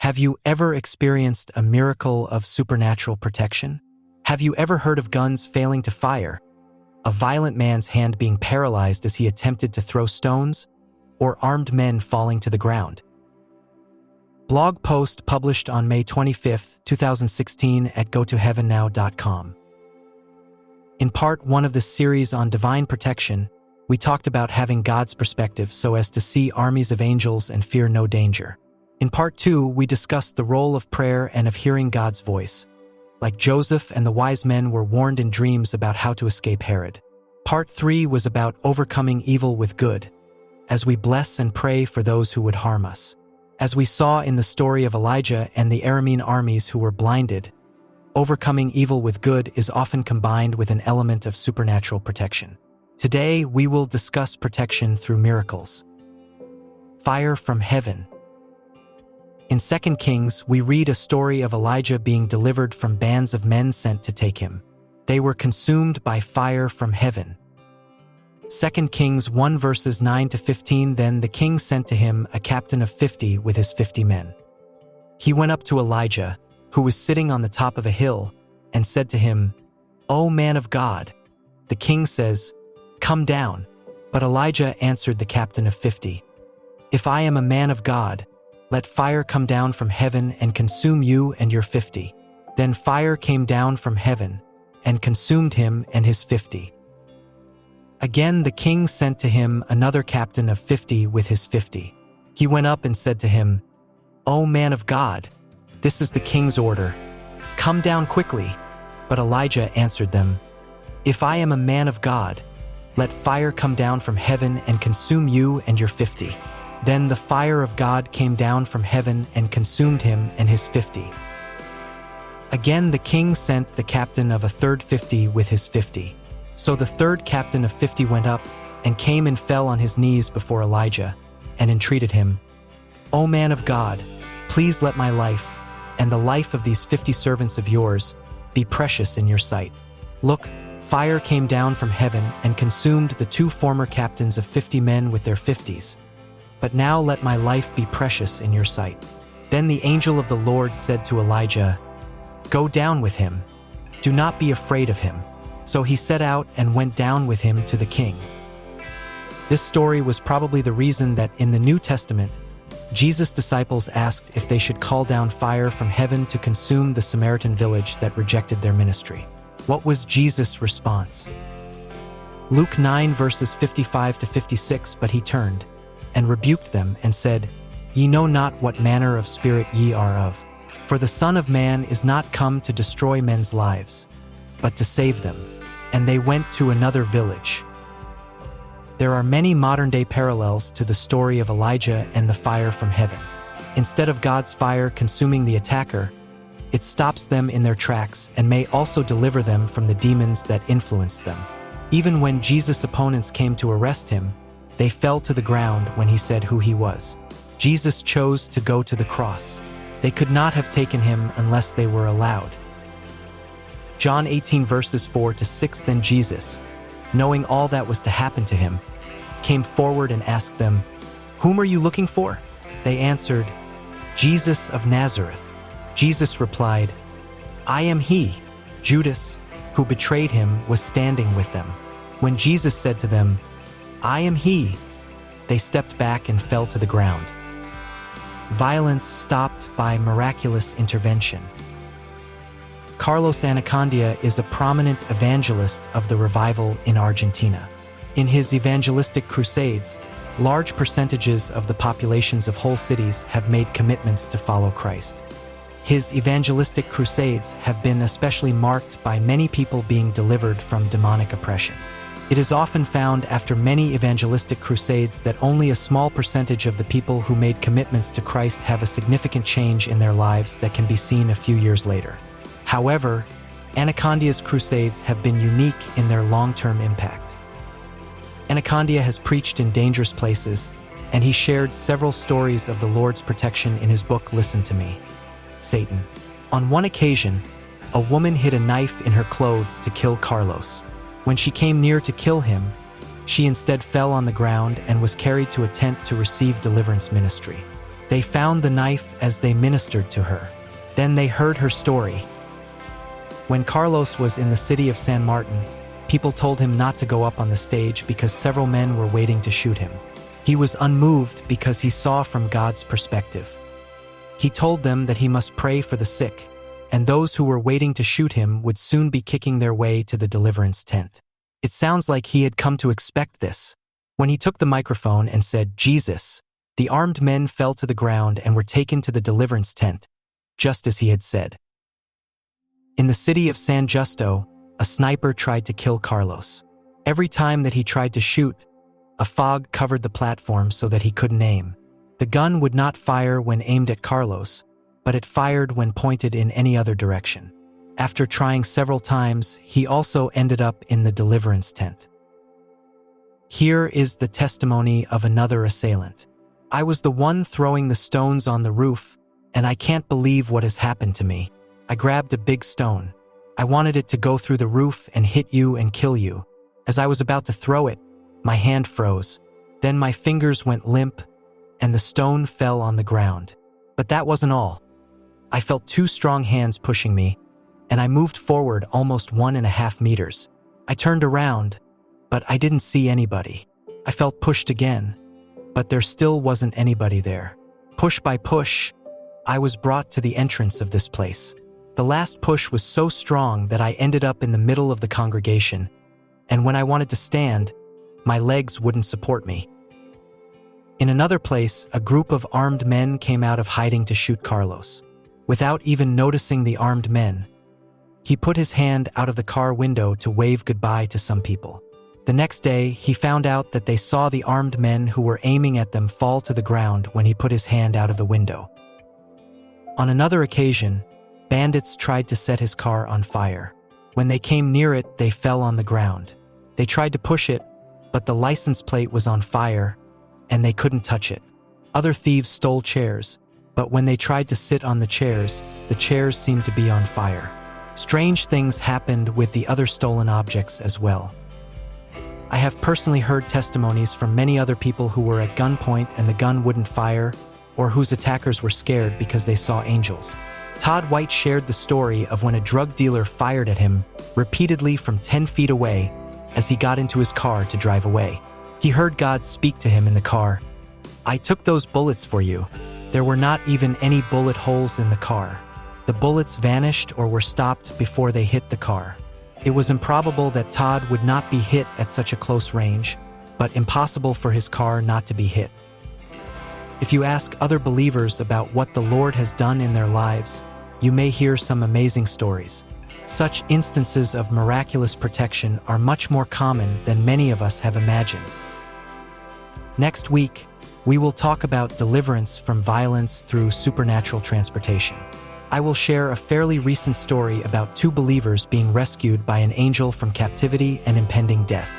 Have you ever experienced a miracle of supernatural protection? Have you ever heard of guns failing to fire, a violent man's hand being paralyzed as he attempted to throw stones, or armed men falling to the ground? Blog post published on May 25, 2016 at gotoheavennow.com. In part 1 of this series on divine protection, we talked about having God's perspective so as to see armies of angels and fear no danger. In part 2, we discussed the role of prayer and of hearing God's voice. Like Joseph and the wise men were warned in dreams about how to escape Herod. Part 3 was about overcoming evil with good, as we bless and pray for those who would harm us. As we saw in the story of Elijah and the Aramean armies who were blinded, overcoming evil with good is often combined with an element of supernatural protection. Today, we will discuss protection through miracles. Fire from heaven. In 2 Kings, we read a story of Elijah being delivered from bands of men sent to take him. They were consumed by fire from heaven. 2 Kings 1 verses 9 to 15. Then the king sent to him a captain of 50 with his 50 men. He went up to Elijah, who was sitting on the top of a hill, and said to him, "O man of God." The king says, "Come down." But Elijah answered the captain of 50, "If I am a man of God, let fire come down from heaven and consume you and your 50. Then fire came down from heaven and consumed him and his 50. Again the king sent to him another captain of 50 with his 50. He went up and said to him, "O man of God, this is the king's order. Come down quickly." But Elijah answered them, "If I am a man of God, let fire come down from heaven and consume you and your 50. Then the fire of God came down from heaven and consumed him and his 50. Again the king sent the captain of a third 50 with his 50. So the third captain of 50 went up and came and fell on his knees before Elijah and entreated him, "O man of God, please let my life and the life of these 50 servants of yours be precious in your sight. Look, fire came down from heaven and consumed the 2 former captains of 50 men with their 50s. But now let my life be precious in your sight." Then the angel of the Lord said to Elijah, "Go down with him. Do not be afraid of him." So he set out and went down with him to the king. This story was probably the reason that in the New Testament, Jesus' disciples asked if they should call down fire from heaven to consume the Samaritan village that rejected their ministry. What was Jesus' response? Luke 9 verses 55 to 56. But he turned and rebuked them and said, "Ye know not what manner of spirit ye are of. For the Son of Man is not come to destroy men's lives, but to save them." And they went to another village. There are many modern-day parallels to the story of Elijah and the fire from heaven. Instead of God's fire consuming the attacker, it stops them in their tracks and may also deliver them from the demons that influenced them. Even when Jesus' opponents came to arrest him, they fell to the ground when he said who he was. Jesus chose to go to the cross. They could not have taken him unless they were allowed. John 18 verses 4 to 6. Then Jesus, knowing all that was to happen to him, came forward and asked them, "Whom are you looking for?" They answered, "Jesus of Nazareth." Jesus replied, "I am he." Judas, who betrayed him, was standing with them. When Jesus said to them, "I am he," they stepped back and fell to the ground. Violence stopped by miraculous intervention. Carlos Annacondia is a prominent evangelist of the revival in Argentina. In his evangelistic crusades, large percentages of the populations of whole cities have made commitments to follow Christ. His evangelistic crusades have been especially marked by many people being delivered from demonic oppression. It is often found after many evangelistic crusades that only a small percentage of the people who made commitments to Christ have a significant change in their lives that can be seen a few years later. However, Annacondia's crusades have been unique in their long-term impact. Annacondia has preached in dangerous places, and he shared several stories of the Lord's protection in his book, Listen to Me, Satan. On one occasion, a woman hid a knife in her clothes to kill Carlos. When she came near to kill him, she instead fell on the ground and was carried to a tent to receive deliverance ministry. They found the knife as they ministered to her. Then they heard her story. When Carlos was in the city of San Martin, people told him not to go up on the stage because several men were waiting to shoot him. He was unmoved because he saw from God's perspective. He told them that he must pray for the sick, and those who were waiting to shoot him would soon be kicking their way to the deliverance tent. It sounds like he had come to expect this. When he took the microphone and said, "Jesus," the armed men fell to the ground and were taken to the deliverance tent, just as he had said. In the city of San Justo, a sniper tried to kill Carlos. Every time that he tried to shoot, a fog covered the platform so that he couldn't aim. The gun would not fire when aimed at Carlos, but it fired when pointed in any other direction. After trying several times, he also ended up in the deliverance tent. Here is the testimony of another assailant. "I was the one throwing the stones on the roof, and I can't believe what has happened to me. I grabbed a big stone. I wanted it to go through the roof and hit you and kill you. As I was about to throw it, my hand froze. Then my fingers went limp, and the stone fell on the ground. But that wasn't all. I felt 2 strong hands pushing me, and I moved forward almost 1.5 meters. I turned around, but I didn't see anybody. I felt pushed again, but there still wasn't anybody there. Push by push, I was brought to the entrance of this place. The last push was so strong that I ended up in the middle of the congregation, and when I wanted to stand, my legs wouldn't support me. In another place, a group of armed men came out of hiding to shoot Carlos. Without even noticing the armed men, he put his hand out of the car window to wave goodbye to some people. The next day, he found out that they saw the armed men who were aiming at them fall to the ground when he put his hand out of the window. On another occasion, bandits tried to set his car on fire. When they came near it, they fell on the ground. They tried to push it, but the license plate was on fire, and they couldn't touch it. Other thieves stole chairs, but when they tried to sit on the chairs seemed to be on fire. Strange things happened with the other stolen objects as well. I have personally heard testimonies from many other people who were at gunpoint and the gun wouldn't fire, or whose attackers were scared because they saw angels. Todd White shared the story of when a drug dealer fired at him repeatedly from 10 feet away as he got into his car to drive away. He heard God speak to him in the car, "I took those bullets for you." There were not even any bullet holes in the car. The bullets vanished or were stopped before they hit the car. It was improbable that Todd would not be hit at such a close range, but impossible for his car not to be hit. If you ask other believers about what the Lord has done in their lives, you may hear some amazing stories. Such instances of miraculous protection are much more common than many of us have imagined. Next week, we will talk about deliverance from violence through supernatural transportation. I will share a fairly recent story about 2 believers being rescued by an angel from captivity and impending death.